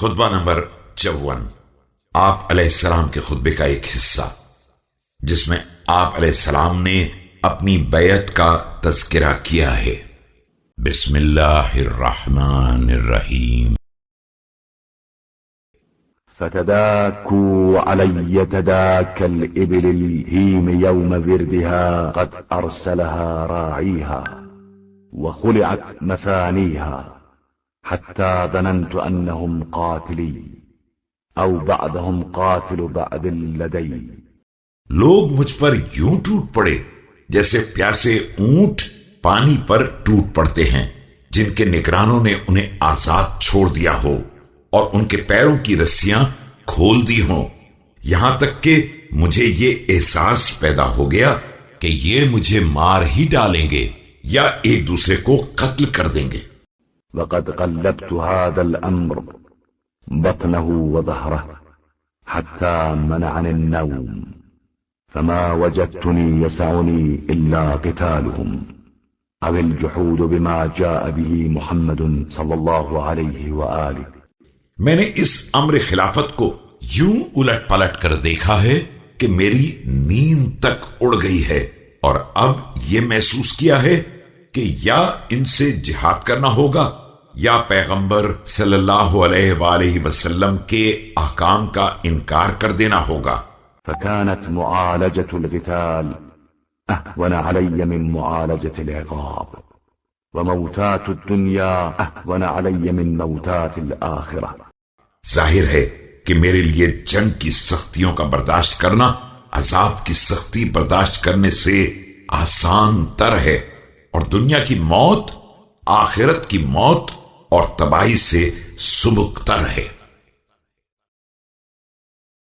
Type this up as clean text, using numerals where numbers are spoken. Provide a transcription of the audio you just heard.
خطبہ نمبر 54، آپ علیہ السلام کے خطبے کا ایک حصہ جس میں آپ علیہ السلام نے اپنی بیعت کا تذکرہ کیا ہے۔ بسم اللہ الرحمن الرحیم۔ فتداكوا علي تداك الإبل الهيم يوم بردها قد أرسلها راعيها وخلعت مثانيها حتى ظننت أنهم قاتلي أو بعضهم قاتل بعض لدي۔ لوگ مجھ پر یوں ٹوٹ پڑے جیسے پیاسے اونٹ پانی پر ٹوٹ پڑتے ہیں جن کے نگرانوں نے انہیں آزاد چھوڑ دیا ہو اور ان کے پیروں کی رسیاں کھول دی ہوں، یہاں تک کہ مجھے یہ احساس پیدا ہو گیا کہ یہ مجھے مار ہی ڈالیں گے یا ایک دوسرے کو قتل کر دیں گے۔ وقد قلبت هذا الأمر بطنه وظهره حتى منعني النوم فما وجدتني يسعني إلا قتالهم أو الجحود بما جاء به محمد صلى الله عليه وآله۔ میں نے اس امر خلافت کو یوں الٹ پلٹ کر دیکھا ہے کہ میری نیند تک اڑ گئی ہے، اور اب یہ محسوس کیا ہے کہ یا ان سے جہاد کرنا ہوگا یا پیغمبر صلی اللہ علیہ وآلہ وسلم کے احکام کا انکار کر دینا ہوگا۔ فكانت معالجة القتال أهون علي من معالجة العقاب، وموتات الدنيا أهون علي من موتات الآخرة۔ ظاہر ہے کہ میرے لیے جنگ کی سختیوں کا برداشت کرنا عذاب کی سختی برداشت کرنے سے آسان تر ہے، اور دنیا کی موت آخرت کی موت اور تباہی سے سبک تر ہے۔